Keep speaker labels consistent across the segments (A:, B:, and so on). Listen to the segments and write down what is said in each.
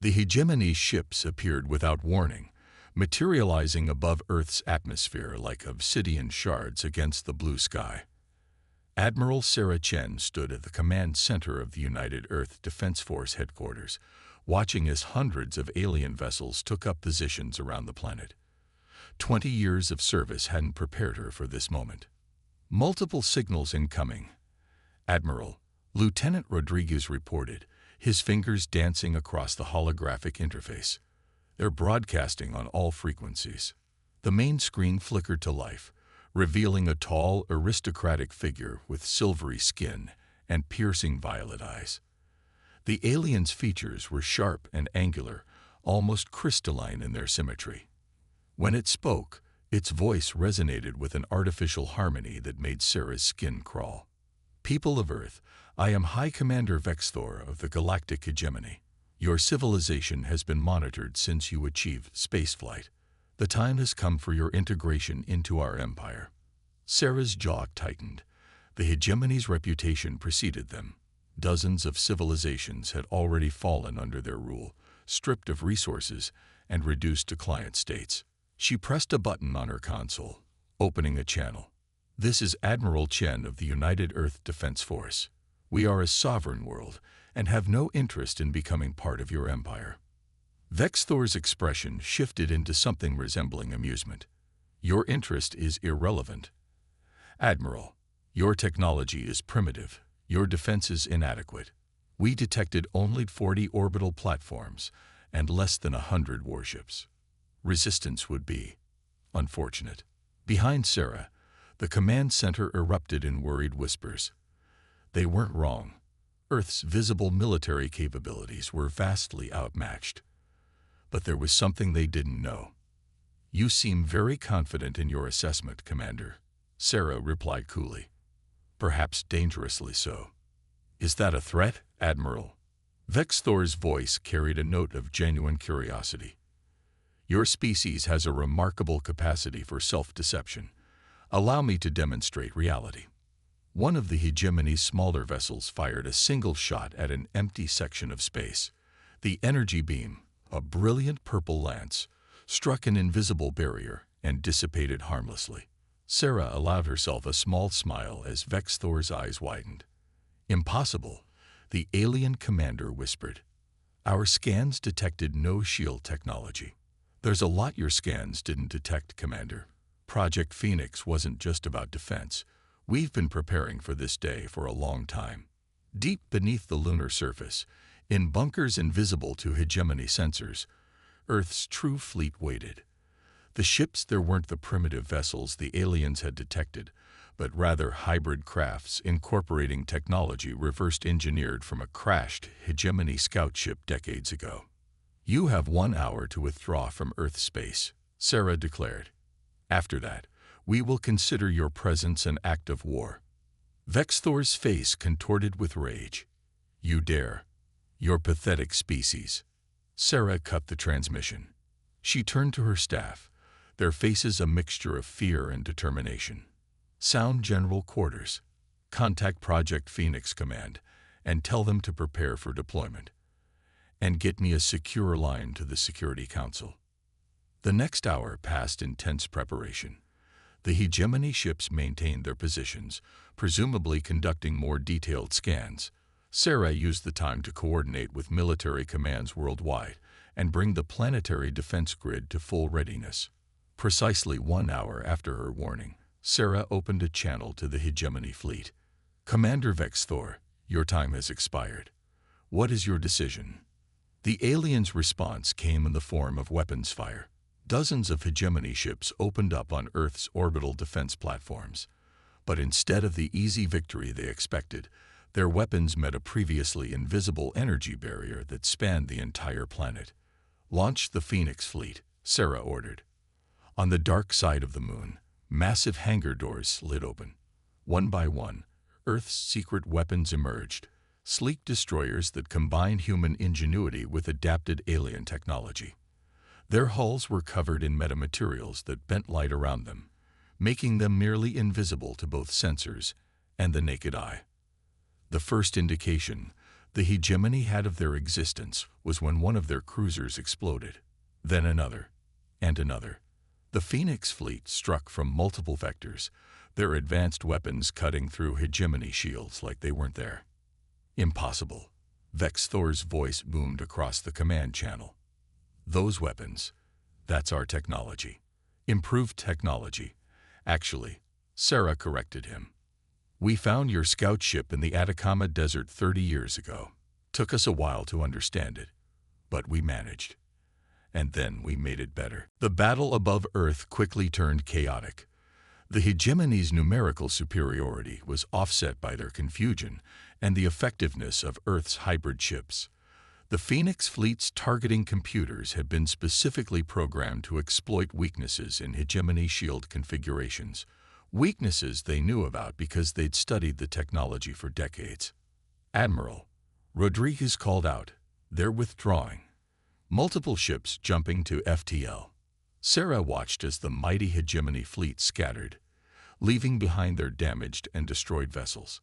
A: The hegemony ships appeared without warning, materializing above Earth's atmosphere like obsidian shards against the blue sky. Admiral Sarah Chen stood at the command center of the United Earth Defense Force headquarters, watching as hundreds of alien vessels took up positions around the planet. 20 years of service hadn't prepared her for this moment. Multiple signals incoming. Admiral, Lieutenant Rodriguez reported, his fingers dancing across the holographic interface. They're broadcasting on all frequencies. The main screen flickered to life, revealing a tall, aristocratic figure with silvery skin and piercing violet eyes. The alien's features were sharp and angular, almost crystalline in their symmetry. When it spoke, its voice resonated with an artificial harmony that made Sarah's skin crawl. People of Earth, I am High Commander Vexthor of the Galactic Hegemony. Your civilization has been monitored since you achieved spaceflight. The time has come for your integration into our empire. Sarah's jaw tightened. The hegemony's reputation preceded them. Dozens of civilizations had already fallen under their rule, stripped of resources and reduced to client states. She pressed a button on her console, opening a channel. This is Admiral Chen of the United Earth Defense Force. We are a sovereign world and have no interest in becoming part of your empire. Vexthor's expression shifted into something resembling amusement. Your interest is irrelevant. Admiral, your technology is primitive. Your defenses inadequate. We detected only 40 orbital platforms and less than 100 warships. Resistance would be unfortunate. Behind Sarah, the command center erupted in worried whispers. They weren't wrong. Earth's visible military capabilities were vastly outmatched. But there was something they didn't know. You seem very confident in your assessment, Commander, Sarah replied coolly. Perhaps dangerously so. Is that a threat, Admiral? Vexthor's voice carried a note of genuine curiosity. Your species has a remarkable capacity for self-deception. Allow me to demonstrate reality. One of the hegemony's smaller vessels fired a single shot at an empty section of space. The energy beam, a brilliant purple lance, struck an invisible barrier and dissipated harmlessly. Sarah allowed herself a small smile as Vexthor's eyes widened. Impossible, the alien commander whispered. Our scans detected no shield technology. There's a lot your scans didn't detect, Commander. Project Phoenix wasn't just about defense. We've been preparing for this day for a long time. Deep beneath the lunar surface, in bunkers invisible to hegemony sensors, Earth's true fleet waited. The ships there weren't the primitive vessels the aliens had detected, but rather hybrid crafts incorporating technology reversed engineered from a crashed hegemony scout ship decades ago. You have 1 hour to withdraw from Earth space, Sarah declared. After that, we will consider your presence an act of war. Vexthor's face contorted with rage. You dare. Your pathetic species. Sarah cut the transmission. She turned to her staff, their faces a mixture of fear and determination. Sound General Quarters. Contact Project Phoenix Command and tell them to prepare for deployment. And get me a secure line to the Security Council. The next hour passed in tense preparation. The hegemony ships maintained their positions, presumably conducting more detailed scans. Sarah used the time to coordinate with military commands worldwide and bring the planetary defense grid to full readiness. Precisely 1 hour after her warning, Sarah opened a channel to the hegemony fleet. Commander Vexthor, your time has expired. What is your decision? The aliens' response came in the form of weapons fire. Dozens of hegemony ships opened up on Earth's orbital defense platforms. But instead of the easy victory they expected, their weapons met a previously invisible energy barrier that spanned the entire planet. Launch the Phoenix fleet, Sarah ordered. On the dark side of the moon, massive hangar doors slid open. One by one, Earth's secret weapons emerged, sleek destroyers that combined human ingenuity with adapted alien technology. Their hulls were covered in metamaterials that bent light around them, making them nearly invisible to both sensors and the naked eye. The first indication, The hegemony had of their existence was when one of their cruisers exploded, then another, and another. The Phoenix fleet struck from multiple vectors, their advanced weapons cutting through hegemony shields like they weren't there. Impossible. Vex Thor's voice boomed across the command channel. Those weapons, that's our technology. Improved technology. Actually, Sarah corrected him. We found your scout ship in the Atacama Desert 30 years ago. Took us a while to understand it, but we managed. And then we made it better. The battle above Earth quickly turned chaotic. The hegemony's numerical superiority was offset by their confusion and the effectiveness of Earth's hybrid ships. The Phoenix fleet's targeting computers had been specifically programmed to exploit weaknesses in hegemony shield configurations, weaknesses they knew about because they'd studied the technology for decades. Admiral, Rodriguez called out, "They're withdrawing." Multiple ships jumping to FTL. Sarah watched as the mighty hegemony fleet scattered, leaving behind their damaged and destroyed vessels.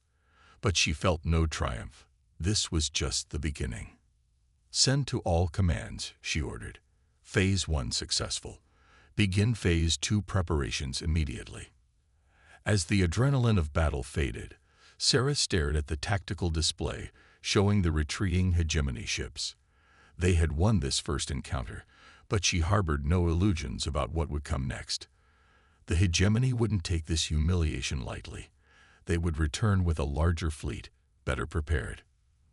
A: But she felt no triumph. This was just the beginning. Send to all commands, she ordered. Phase 1 successful. Begin Phase 2 preparations immediately. As the adrenaline of battle faded, Sarah stared at the tactical display showing the retreating hegemony ships. They had won this first encounter, but she harbored no illusions about what would come next. The hegemony wouldn't take this humiliation lightly. They would return with a larger fleet, better prepared.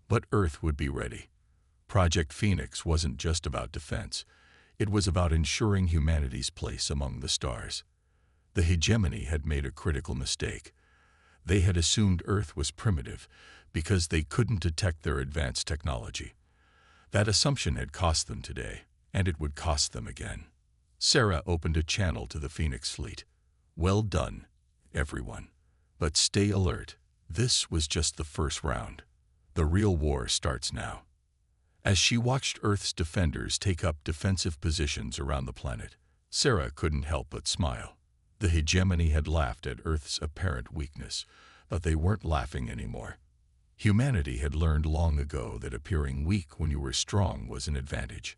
A: But Earth would be ready. Project Phoenix wasn't just about defense. It was about ensuring humanity's place among the stars. The hegemony had made a critical mistake. They had assumed Earth was primitive because they couldn't detect their advanced technology. That assumption had cost them today, and it would cost them again. Sarah opened a channel to the Phoenix fleet. Well done, everyone. But stay alert. This was just the first round. The real war starts now. As she watched Earth's defenders take up defensive positions around the planet, Sarah couldn't help but smile. The hegemony had laughed at Earth's apparent weakness, but they weren't laughing anymore. Humanity had learned long ago that appearing weak when you were strong was an advantage.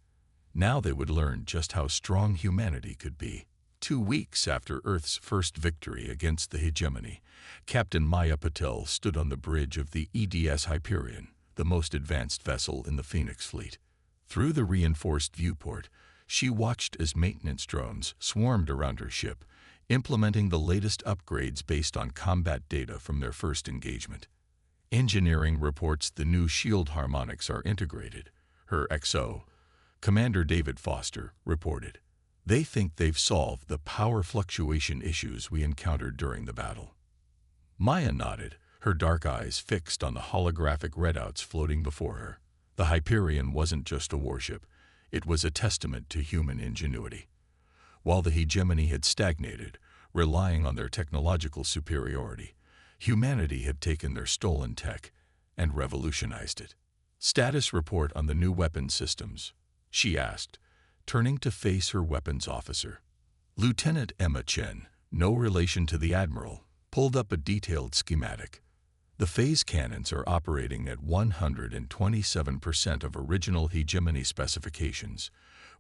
A: Now they would learn just how strong humanity could be. 2 weeks after Earth's first victory against the hegemony, Captain Maya Patel stood on the bridge of the EDS Hyperion, the most advanced vessel in the Phoenix fleet. Through the reinforced viewport, she watched as maintenance drones swarmed around her ship, implementing the latest upgrades based on combat data from their first engagement. Engineering reports the new shield harmonics are integrated, her XO, Commander David Foster, reported. They think they've solved the power fluctuation issues we encountered during the battle. Maya nodded, her dark eyes fixed on the holographic readouts floating before her. The Hyperion wasn't just a warship, it was a testament to human ingenuity. While the hegemony had stagnated, relying on their technological superiority, humanity had taken their stolen tech and revolutionized it. Status report on the new weapon systems, she asked, turning to face her weapons officer. Lieutenant Emma Chen, no relation to the Admiral, pulled up a detailed schematic. The phase cannons are operating at 127% of original hegemony specifications.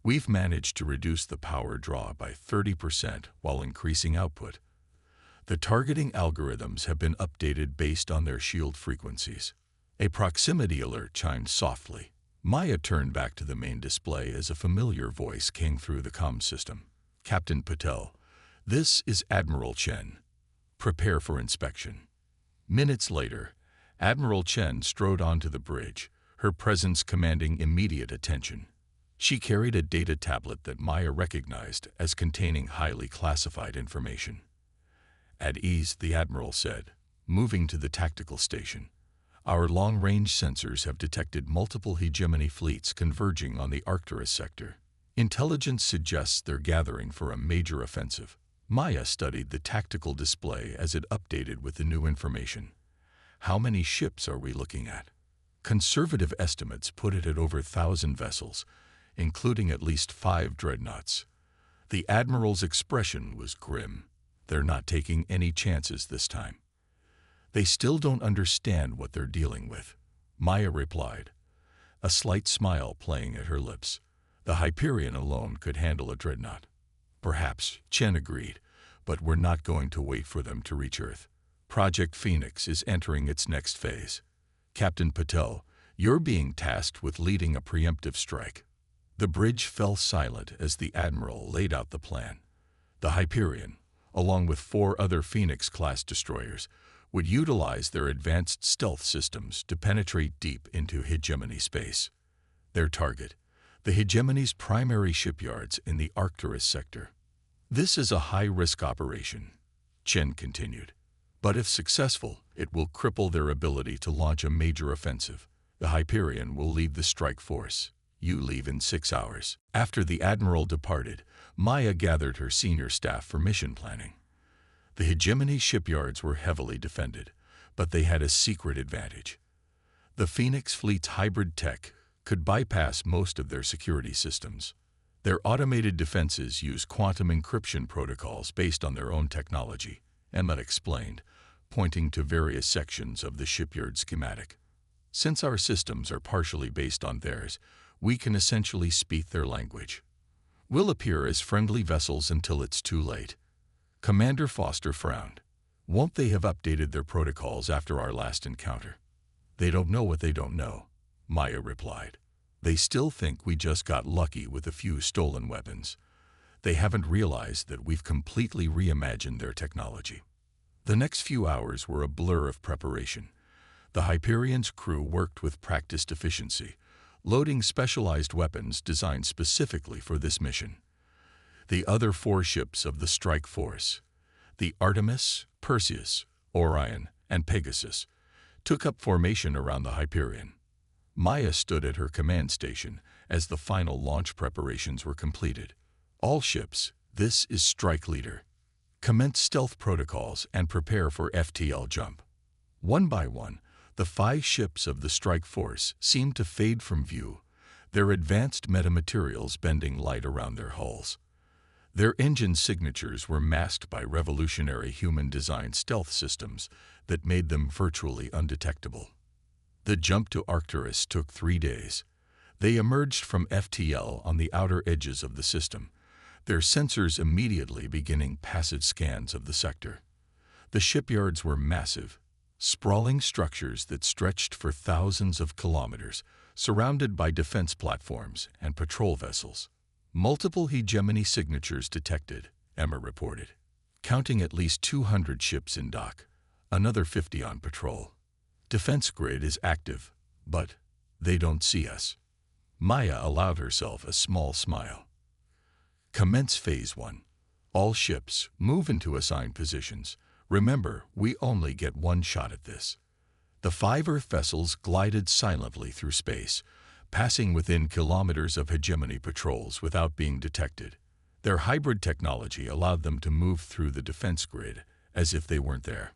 A: We've managed to reduce the power draw by 30% while increasing output. The targeting algorithms have been updated based on their shield frequencies. A proximity alert chimed softly. Maya turned back to the main display as a familiar voice came through the comm system. Captain Patel, this is Admiral Chen. Prepare for inspection. Minutes later, Admiral Chen strode onto the bridge, her presence commanding immediate attention. She carried a data tablet that Maya recognized as containing highly classified information. At ease, the Admiral said, moving to the tactical station. Our long-range sensors have detected multiple hegemony fleets converging on the Arcturus sector. Intelligence suggests they're gathering for a major offensive. Maya studied the tactical display as it updated with the new information. How many ships are we looking at? Conservative estimates put it at over 1,000 vessels, including at least 5 dreadnoughts. The Admiral's expression was grim. They're not taking any chances this time. They still don't understand what they're dealing with. Maya replied, a slight smile playing at her lips. The Hyperion alone could handle a dreadnought. Perhaps, Chen agreed, but we're not going to wait for them to reach Earth. Project Phoenix is entering its next phase. Captain Patel, you're being tasked with leading a preemptive strike. The bridge fell silent as the Admiral laid out the plan. The Hyperion, along with 4 other Phoenix-class destroyers, would utilize their advanced stealth systems to penetrate deep into hegemony space. Their target, the hegemony's primary shipyards in the Arcturus sector. This is a high-risk operation, Chen continued. But if successful, it will cripple their ability to launch a major offensive. The Hyperion will lead the strike force. You leave in 6 hours. After the Admiral departed, Maya gathered her senior staff for mission planning. The hegemony shipyards were heavily defended, but they had a secret advantage. The Phoenix fleet's hybrid tech could bypass most of their security systems. Their automated defenses use quantum encryption protocols based on their own technology, Emmett explained, pointing to various sections of the shipyard schematic. Since our systems are partially based on theirs, we can essentially speak their language. We'll appear as friendly vessels until it's too late. Commander Foster frowned. Won't they have updated their protocols after our last encounter? They don't know what they don't know, Maya replied. They still think we just got lucky with a few stolen weapons. They haven't realized that we've completely reimagined their technology. The next few hours were a blur of preparation. The Hyperion's crew worked with practiced efficiency, loading specialized weapons designed specifically for this mission. The other 4 ships of the strike force, the Artemis, Perseus, Orion, and Pegasus, took up formation around the Hyperion. Maya stood at her command station as the final launch preparations were completed. All ships, this is Strike Leader. Commence stealth protocols and prepare for FTL jump. One by one, the 5 ships of the strike force seemed to fade from view, their advanced metamaterials bending light around their hulls. Their engine signatures were masked by revolutionary human-designed stealth systems that made them virtually undetectable. The jump to Arcturus took 3 days. They emerged from FTL on the outer edges of the system, their sensors immediately beginning passive scans of the sector. The shipyards were massive, sprawling structures that stretched for thousands of kilometers, surrounded by defense platforms and patrol vessels. Multiple hegemony signatures detected, Emma reported, counting at least 200 ships in dock, another 50 on patrol. Defense grid is active, but they don't see us. Maya allowed herself a small smile. Commence Phase 1. All ships move into assigned positions. Remember, we only get one shot at this. The 5 Earth vessels glided silently through space, passing within kilometers of hegemony patrols without being detected. Their hybrid technology allowed them to move through the defense grid as if they weren't there.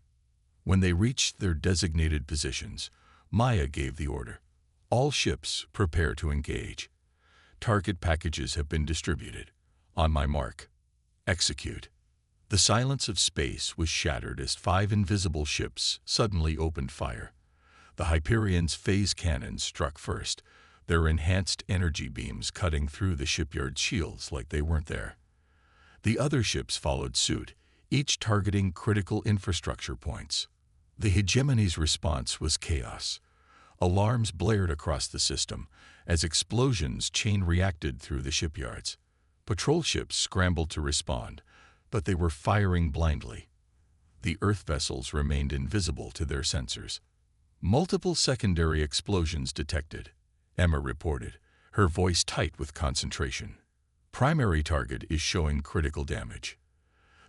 A: When they reached their designated positions, Maya gave the order. All ships prepare to engage. Target packages have been distributed. On my mark. Execute. The silence of space was shattered as 5 invisible ships suddenly opened fire. The Hyperion's phase cannons struck first, their enhanced energy beams cutting through the shipyard's shields like they weren't there. The other ships followed suit, each targeting critical infrastructure points. The hegemony's response was chaos. Alarms blared across the system as explosions chain-reacted through the shipyards. Patrol ships scrambled to respond, but they were firing blindly. The Earth vessels remained invisible to their sensors. Multiple secondary explosions detected, Emma reported, her voice tight with concentration. Primary target is showing critical damage.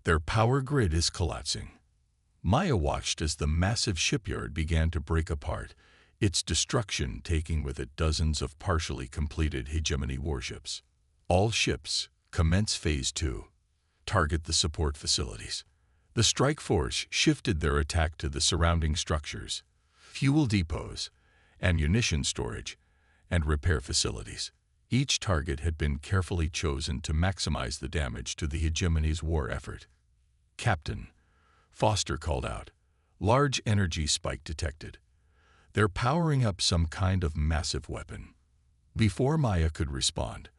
A: Their power grid is collapsing. Maya watched as the massive shipyard began to break apart, its destruction taking with it dozens of partially completed hegemony warships. All ships, commence Phase 2. Target the support facilities. The strike force shifted their attack to the surrounding structures, fuel depots, ammunition storage, and repair facilities. Each target had been carefully chosen to maximize the damage to the hegemony's war effort. Captain, Foster called out. Large energy spike detected. They're powering up some kind of massive weapon. Before Maya could respond,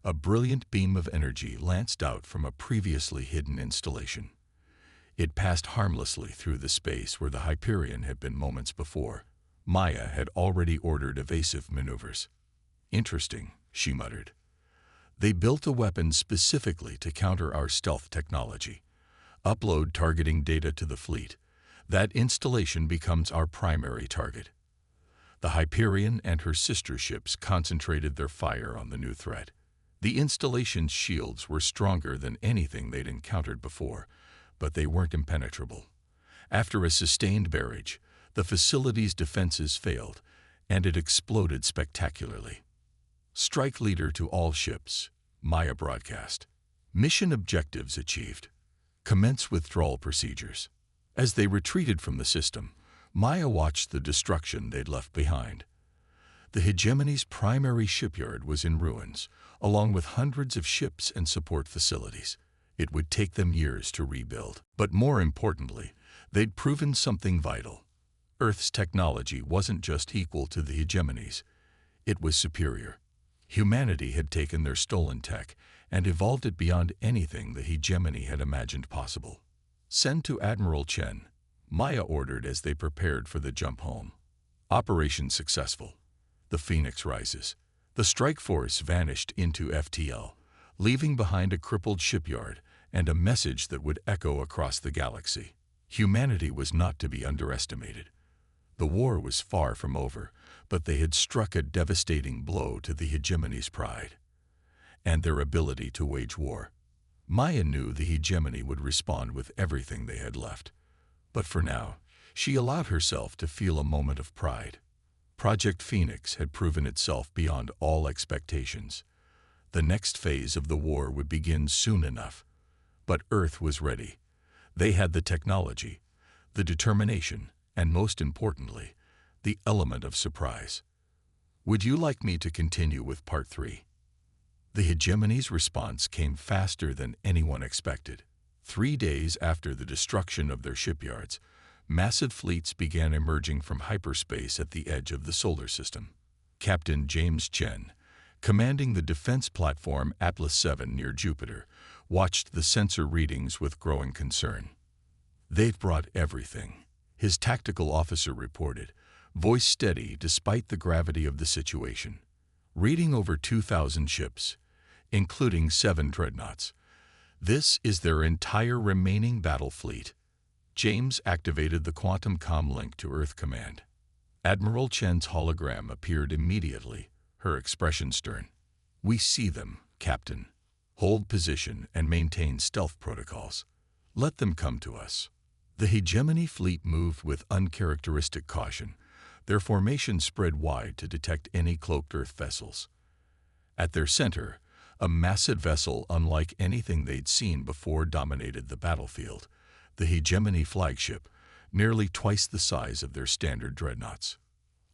A: a brilliant beam of energy lanced out from a previously hidden installation. It passed harmlessly through the space where the Hyperion had been moments before. Maya had already ordered evasive maneuvers. "Interesting," she muttered. "They built a weapon specifically to counter our stealth technology. Upload targeting data to the fleet. That installation becomes our primary target." The Hyperion and her sister ships concentrated their fire on the new threat. The installation's shields were stronger than anything they'd encountered before, but they weren't impenetrable. After a sustained barrage, the facility's defenses failed, and it exploded spectacularly. "Strike leader to all ships," Maya broadcast. "Mission objectives achieved. Commence withdrawal procedures." As they retreated from the system, Maya watched the destruction they'd left behind. The hegemony's primary shipyard was in ruins, along with hundreds of ships and support facilities. It would take them years to rebuild. But more importantly, they'd proven something vital. Earth's technology wasn't just equal to the hegemony's. It was superior. Humanity had taken their stolen tech and evolved it beyond anything the hegemony had imagined possible. "Send to Admiral Chen," Maya ordered as they prepared for the jump home. Operation successful. The Phoenix rises. The strike force vanished into FTL, leaving behind a crippled shipyard and a message that would echo across the galaxy. Humanity was not to be underestimated. The war was far from over, but they had struck a devastating blow to the hegemony's pride and their ability to wage war. Maya knew the hegemony would respond with everything they had left. But for now, she allowed herself to feel a moment of pride. Project Phoenix had proven itself beyond all expectations. The next phase of the war would begin soon enough. But Earth was ready. They had the technology, the determination, and most importantly, the element of surprise. "Would you like me to continue with Part 3? The hegemony's response came faster than anyone expected. 3 days after the destruction of their shipyards, massive fleets began emerging from hyperspace at the edge of the solar system. Captain James Chen, commanding the defense platform Atlas 7 near Jupiter, watched the sensor readings with growing concern. "They've brought everything," his tactical officer reported, voice steady despite the gravity of the situation. "Reading over 2,000 ships, including 7 dreadnoughts. This is their entire remaining battle fleet." James activated the quantum comm link to Earth Command. Admiral Chen's hologram appeared immediately, her expression stern. "We see them, Captain. Hold position and maintain stealth protocols. Let them come to us." The hegemony fleet moved with uncharacteristic caution, their formation spread wide to detect any cloaked Earth vessels. At their center, a massive vessel unlike anything they'd seen before dominated the battlefield, the hegemony flagship, nearly twice the size of their standard dreadnoughts.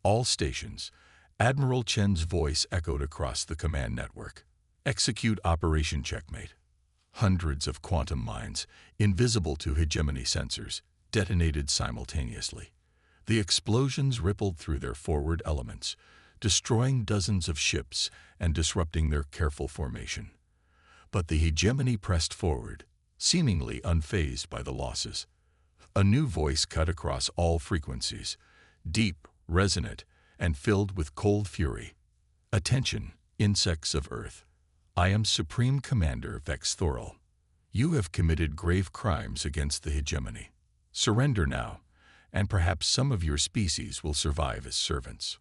A: "All stations," Admiral Chen's voice echoed across the command network. "Execute Operation Checkmate." Hundreds of quantum mines, invisible to hegemony sensors, detonated simultaneously. The explosions rippled through their forward elements, destroying dozens of ships and disrupting their careful formation. But the hegemony pressed forward, seemingly unfazed by the losses. A new voice cut across all frequencies, deep, resonant, and filled with cold fury. "Attention, insects of Earth. I am Supreme Commander Vex Thorol. You have committed grave crimes against the hegemony. Surrender now, and perhaps some of your species will survive as servants."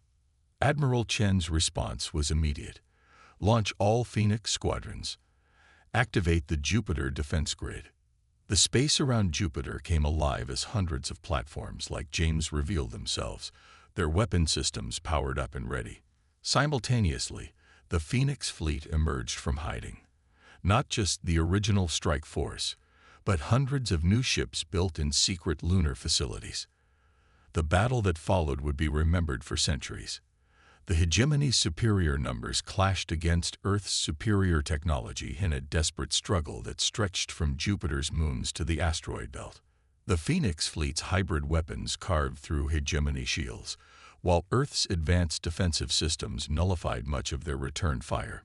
A: Admiral Chen's response was immediate. "Launch all Phoenix squadrons. Activate the Jupiter defense grid." The space around Jupiter came alive as hundreds of platforms like James revealed themselves, their weapon systems powered up and ready. Simultaneously, the Phoenix fleet emerged from hiding. Not just the original strike force, but hundreds of new ships built in secret lunar facilities. The battle that followed would be remembered for centuries. The hegemony's superior numbers clashed against Earth's superior technology in a desperate struggle that stretched from Jupiter's moons to the asteroid belt. The Phoenix fleet's hybrid weapons carved through hegemony shields, while Earth's advanced defensive systems nullified much of their return fire.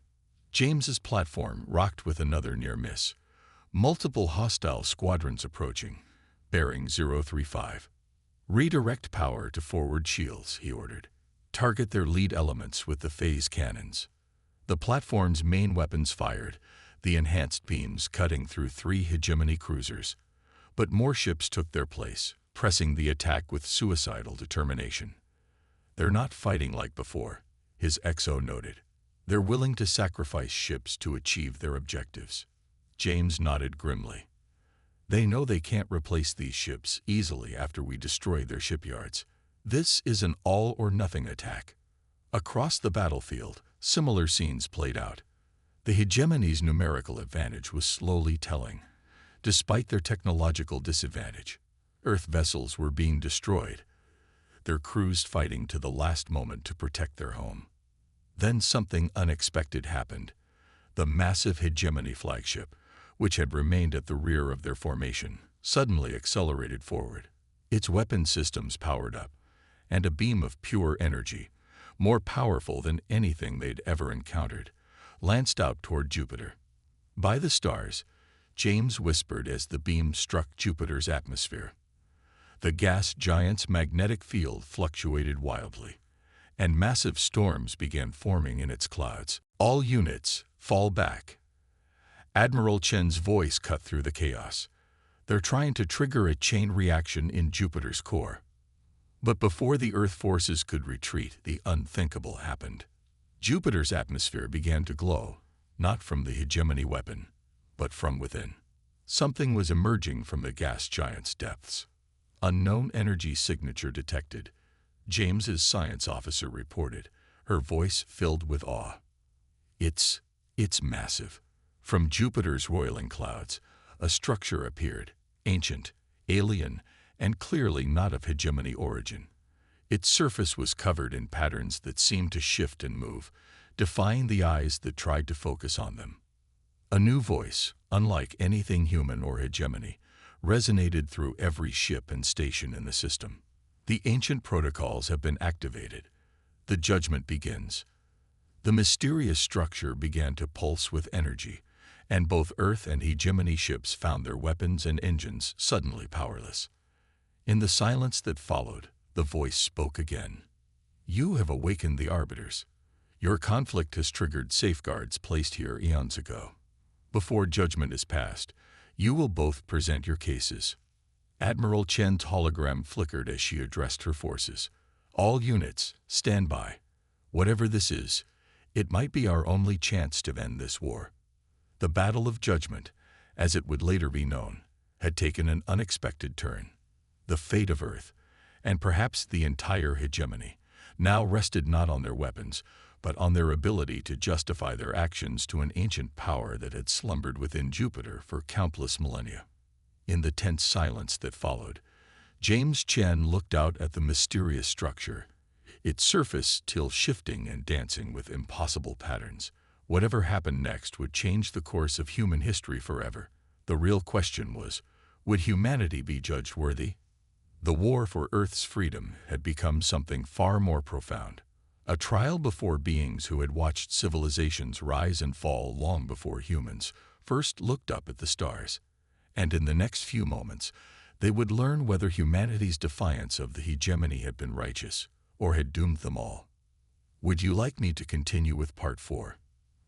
A: James's platform rocked with another near miss. Multiple hostile squadrons approaching, bearing 035. Redirect power to forward shields, he ordered. Target their lead elements with the phase cannons. The platform's main weapons fired, the enhanced beams cutting through 3 hegemony cruisers. But more ships took their place, pressing the attack with suicidal determination. They're not fighting like before, his XO noted. They're willing to sacrifice ships to achieve their objectives. James nodded grimly. They know they can't replace these ships easily after we destroy their shipyards. This is an all-or-nothing attack. Across the battlefield, similar scenes played out. The hegemony's numerical advantage was slowly telling. Despite their technological disadvantage, Earth vessels were being destroyed, their crews fighting to the last moment to protect their home. Then something unexpected happened. The massive hegemony flagship, which had remained at the rear of their formation, suddenly accelerated forward. Its weapon systems powered up, and a beam of pure energy, more powerful than anything they'd ever encountered, lanced out toward Jupiter. By the stars, James whispered as the beam struck Jupiter's atmosphere. The gas giant's magnetic field fluctuated wildly, and massive storms began forming in its clouds. All units, fall back. Admiral Chen's voice cut through the chaos. They're trying to trigger a chain reaction in Jupiter's core. But before the Earth forces could retreat, the unthinkable happened. Jupiter's atmosphere began to glow, not from the hegemony weapon, but from within. Something was emerging from the gas giant's depths. Unknown energy signature detected, James's science officer reported, her voice filled with awe. It's massive. From Jupiter's roiling clouds, a structure appeared, ancient, alien, and clearly not of hegemony origin. Its surface was covered in patterns that seemed to shift and move, defying the eyes that tried to focus on them. A new voice, unlike anything human or hegemony, resonated through every ship and station in the system. The ancient protocols have been activated. The judgment begins. The mysterious structure began to pulse with energy, and both Earth and hegemony ships found their weapons and engines suddenly powerless. In the silence that followed, the voice spoke again. You have awakened the arbiters. Your conflict has triggered safeguards placed here eons ago. Before judgment is passed, you will both present your cases. Admiral Chen's hologram flickered as she addressed her forces. All units, stand by. Whatever this is, it might be our only chance to end this war. The Battle of Judgment, as it would later be known, had taken an unexpected turn. The fate of Earth, and perhaps the entire hegemony, now rested not on their weapons, but on their ability to justify their actions to an ancient power that had slumbered within Jupiter for countless millennia. In the tense silence that followed, James Chen looked out at the mysterious structure, its surface still shifting and dancing with impossible patterns. Whatever happened next would change the course of human history forever. The real question was, would humanity be judged worthy? The war for Earth's freedom had become something far more profound. A trial before beings who had watched civilizations rise and fall long before humans first looked up at the stars. And in the next few moments, they would learn whether humanity's defiance of the hegemony had been righteous or had doomed them all. Would you like me to continue with Part 4?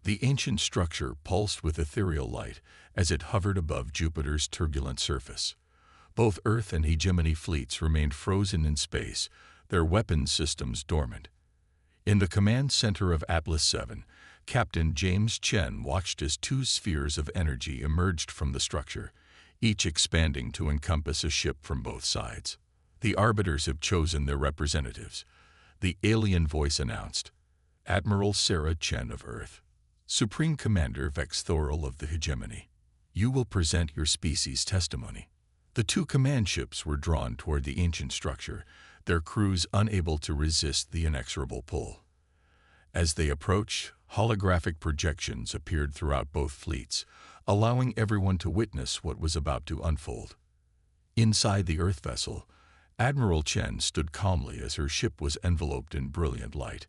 A: The ancient structure pulsed with ethereal light as it hovered above Jupiter's turbulent surface. Both Earth and hegemony fleets remained frozen in space, their weapons systems dormant. In the command center of Atlas 7, Captain James Chen watched as 2 spheres of energy emerged from the structure, each expanding to encompass a ship from both sides. The arbiters have chosen their representatives, the alien voice announced. Admiral Sarah Chen of Earth, Supreme Commander Vex Thoral of the hegemony. You will present your species' testimony. The 2 command ships were drawn toward the ancient structure, their crews unable to resist the inexorable pull. As they approached, holographic projections appeared throughout both fleets, allowing everyone to witness what was about to unfold. Inside the Earth vessel, Admiral Chen stood calmly as her ship was enveloped in brilliant light.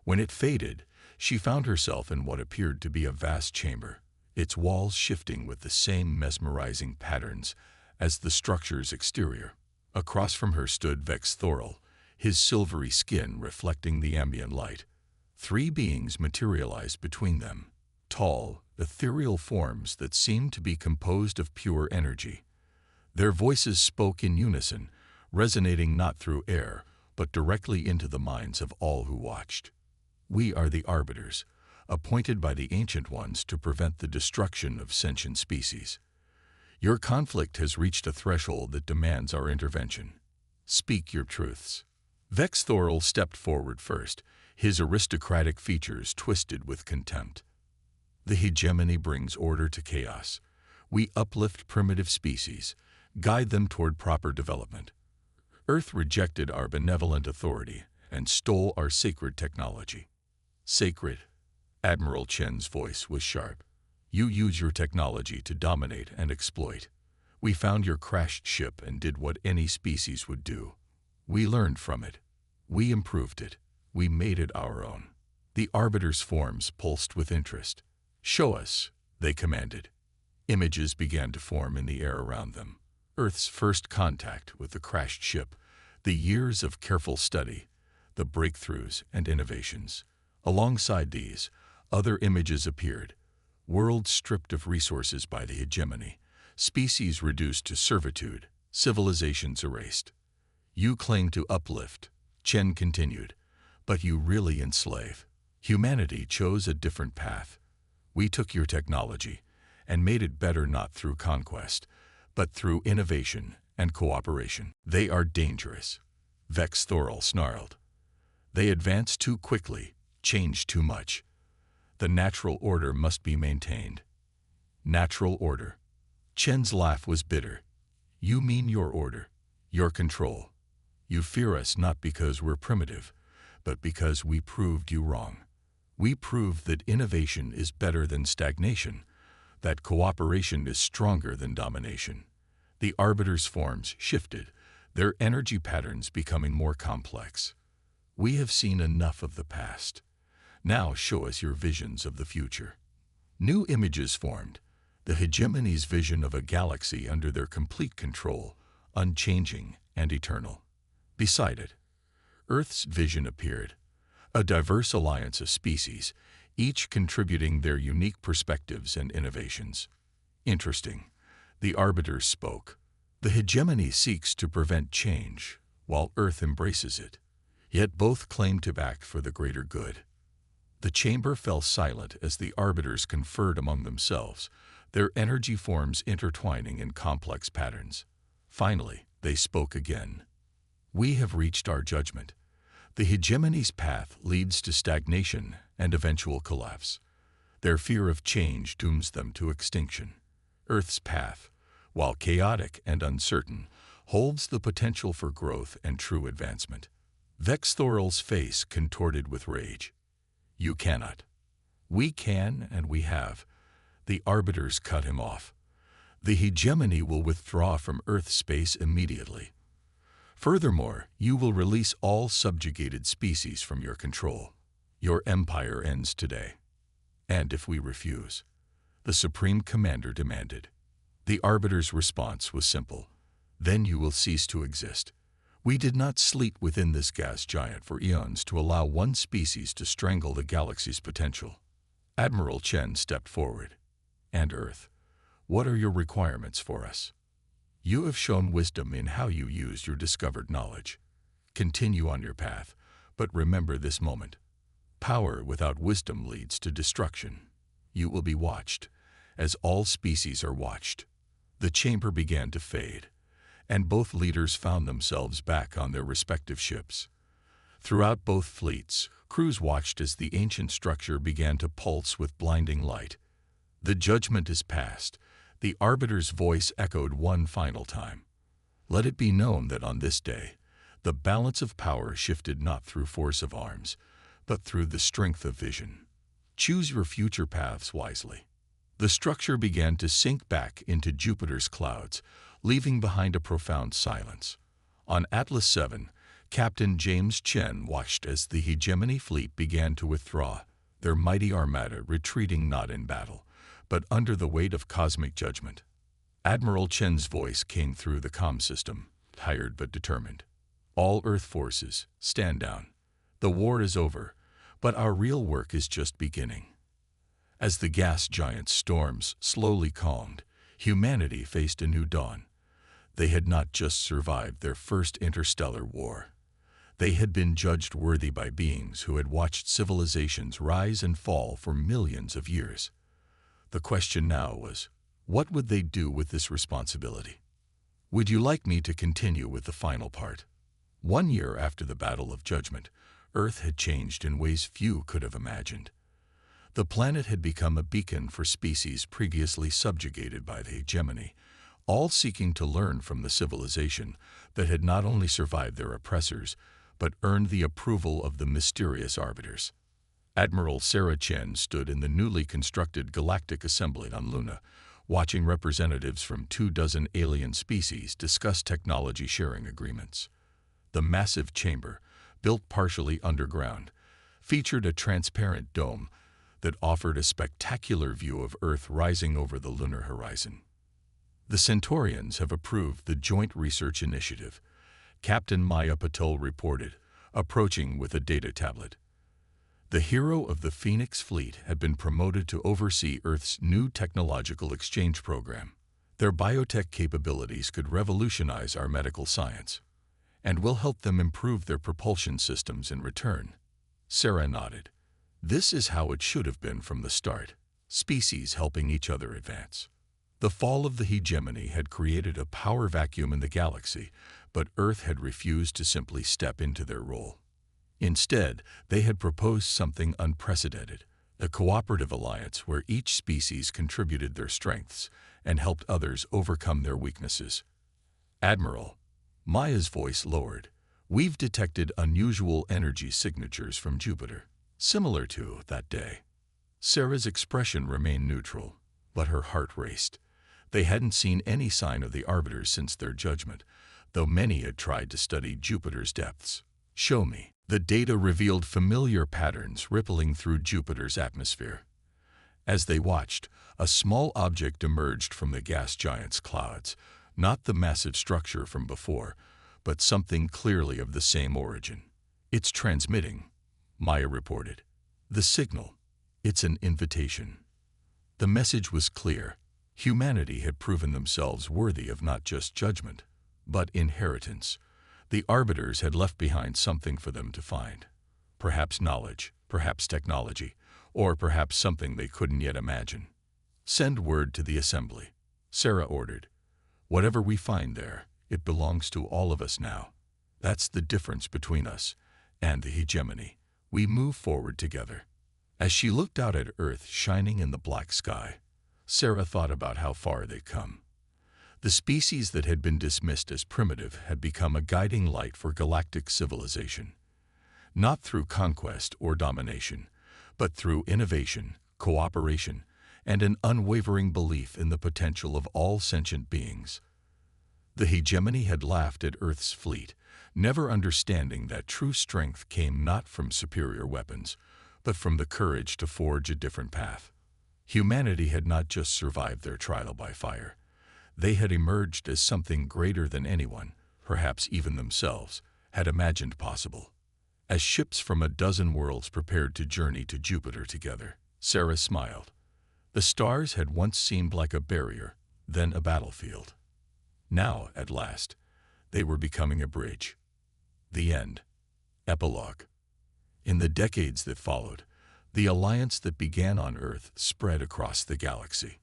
A: When it faded, she found herself in what appeared to be a vast chamber, its walls shifting with the same mesmerizing patterns as the structure's exterior. Across from her stood Vex Thorol, his silvery skin reflecting the ambient light. Three beings materialized between them, tall, ethereal forms that seemed to be composed of pure energy. Their voices spoke in unison, resonating not through air, but directly into the minds of all who watched. We are the Arbiters, appointed by the Ancient Ones to prevent the destruction of sentient species. Your conflict has reached a threshold that demands our intervention. Speak your truths. Vex Thorol stepped forward first, his aristocratic features twisted with contempt. The hegemony brings order to chaos. We uplift primitive species, guide them toward proper development. Earth rejected our benevolent authority and stole our sacred technology. Sacred? Admiral Chen's voice was sharp. You use your technology to dominate and exploit. We found your crashed ship and did what any species would do. We learned from it. We improved it. We made it our own. The Arbiter's forms pulsed with interest. Show us, they commanded. Images began to form in the air around them. Earth's first contact with the crashed ship, the years of careful study, the breakthroughs and innovations. Alongside these, other images appeared. Worlds stripped of resources by the hegemony, species reduced to servitude, civilizations erased. You claim to uplift, Chen continued, but you really enslave. Humanity chose a different path. We took your technology and made it better not through conquest, but through innovation and cooperation. They are dangerous, Vex Thorol snarled. They advance too quickly, change too much. The natural order must be maintained. Natural order. Chen's laugh was bitter. You mean your order, your control. You fear us not because we're primitive, but because we proved you wrong. We proved that innovation is better than stagnation, that cooperation is stronger than domination. The Arbiter's forms shifted, their energy patterns becoming more complex. We have seen enough of the past. Now show us your visions of the future. New images formed, the hegemony's vision of a galaxy under their complete control, unchanging and eternal. Beside it, Earth's vision appeared, a diverse alliance of species, each contributing their unique perspectives and innovations. Interesting, the Arbiters spoke. The hegemony seeks to prevent change, while Earth embraces it. Yet both claim to act for the greater good. The chamber fell silent as the Arbiters conferred among themselves, their energy forms intertwining in complex patterns. Finally, they spoke again. We have reached our judgment. The hegemony's path leads to stagnation and eventual collapse. Their fear of change dooms them to extinction. Earth's path, while chaotic and uncertain, holds the potential for growth and true advancement. Vex Thorol's face contorted with rage. You cannot. We can and we have. The Arbiters cut him off. The hegemony will withdraw from Earth space immediately. Furthermore, you will release all subjugated species from your control. Your empire ends today. And if we refuse, the Supreme Commander demanded. The Arbiter's response was simple. Then you will cease to exist. We did not sleep within this gas giant for eons to allow one species to strangle the galaxy's potential. Admiral Chen stepped forward. And Earth, what are your requirements for us? You have shown wisdom in how you used your discovered knowledge. Continue on your path, but remember this moment. Power without wisdom leads to destruction. You will be watched, as all species are watched. The chamber began to fade, and both leaders found themselves back on their respective ships. Throughout both fleets, crews watched as the ancient structure began to pulse with blinding light. The judgment is passed. The Arbiter's voice echoed one final time. Let it be known that on this day, the balance of power shifted not through force of arms, but through the strength of vision. Choose your future paths wisely. The structure began to sink back into Jupiter's clouds, leaving behind a profound silence. On Atlas 7, Captain James Chen watched as the hegemony fleet began to withdraw, their mighty armada retreating not in battle, but under the weight of cosmic judgment. Admiral Chen's voice came through the comm system, tired but determined. All Earth forces, stand down. The war is over, but our real work is just beginning. As the gas giant's storms slowly calmed, humanity faced a new dawn. They had not just survived their first interstellar war. They had been judged worthy by beings who had watched civilizations rise and fall for millions of years. The question now was, what would they do with this responsibility? Would you like me to continue with the final part? 1 year after the Battle of Judgment, Earth had changed in ways few could have imagined. The planet had become a beacon for species previously subjugated by the hegemony, all seeking to learn from the civilization that had not only survived their oppressors, but earned the approval of the mysterious arbiters. Admiral Sarah Chen stood in the newly constructed Galactic Assembly on Luna, watching representatives from 24 alien species discuss technology sharing agreements. The massive chamber, built partially underground, featured a transparent dome that offered a spectacular view of Earth rising over the lunar horizon. The Centaurians have approved the Joint Research Initiative, Captain Maya Patel reported, approaching with a data tablet. The hero of the Phoenix fleet had been promoted to oversee Earth's new technological exchange program. Their biotech capabilities could revolutionize our medical science, and will help them improve their propulsion systems in return. Sarah nodded. This is how it should have been from the start, species helping each other advance. The fall of the hegemony had created a power vacuum in the galaxy, but Earth had refused to simply step into their role. Instead, they had proposed something unprecedented, a cooperative alliance where each species contributed their strengths and helped others overcome their weaknesses. Admiral, Maya's voice lowered, we've detected unusual energy signatures from Jupiter, similar to that day. Sarah's expression remained neutral, but her heart raced. They hadn't seen any sign of the arbiters since their judgment, though many had tried to study Jupiter's depths. Show me. The data revealed familiar patterns rippling through Jupiter's atmosphere. As they watched, a small object emerged from the gas giant's clouds, not the massive structure from before, but something clearly of the same origin. It's transmitting, Maya reported. The signal. It's an invitation. The message was clear. Humanity had proven themselves worthy of not just judgment, but inheritance. The arbiters had left behind something for them to find. Perhaps knowledge, perhaps technology, or perhaps something they couldn't yet imagine. Send word to the assembly, Sarah ordered. Whatever we find there, it belongs to all of us now. That's the difference between us and the hegemony. We move forward together. As she looked out at Earth shining in the black sky, Sarah thought about how far they'd come. The species that had been dismissed as primitive had become a guiding light for galactic civilization. Not through conquest or domination, but through innovation, cooperation, and an unwavering belief in the potential of all sentient beings. The hegemony had laughed at Earth's fleet, never understanding that true strength came not from superior weapons, but from the courage to forge a different path. Humanity had not just survived their trial by fire. They had emerged as something greater than anyone, perhaps even themselves, had imagined possible. As ships from a dozen worlds prepared to journey to Jupiter together, Sarah smiled. The stars had once seemed like a barrier, then a battlefield. Now, at last, they were becoming a bridge. The end. Epilogue. In the decades that followed, the alliance that began on Earth spread across the galaxy.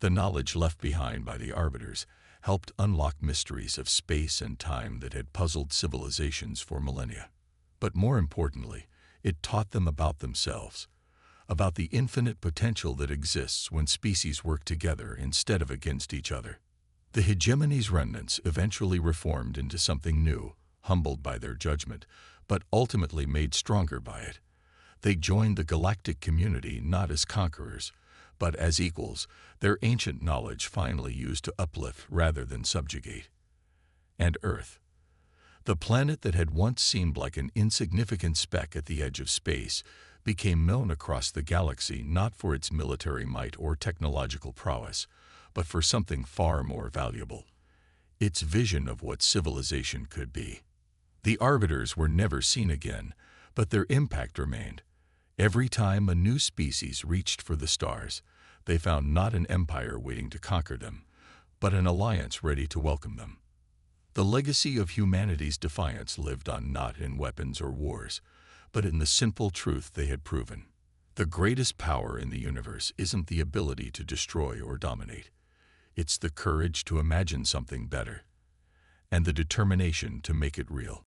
A: The knowledge left behind by the arbiters helped unlock mysteries of space and time that had puzzled civilizations for millennia. But more importantly, it taught them about themselves, about the infinite potential that exists when species work together instead of against each other. The hegemony's remnants eventually reformed into something new, humbled by their judgment, but ultimately made stronger by it. They joined the galactic community not as conquerors, but as equals, their ancient knowledge finally used to uplift rather than subjugate. And Earth, The planet that had once seemed like an insignificant speck at the edge of space became known across the galaxy not for its military might or technological prowess, but for something far more valuable: its vision of what civilization could be. The Arbiters were never seen again, but their impact remained. Every time a new species reached for the stars, they found not an empire waiting to conquer them, but an alliance ready to welcome them. The legacy of humanity's defiance lived on not in weapons or wars, but in the simple truth they had proven. The greatest power in the universe isn't the ability to destroy or dominate. It's the courage to imagine something better, and the determination to make it real.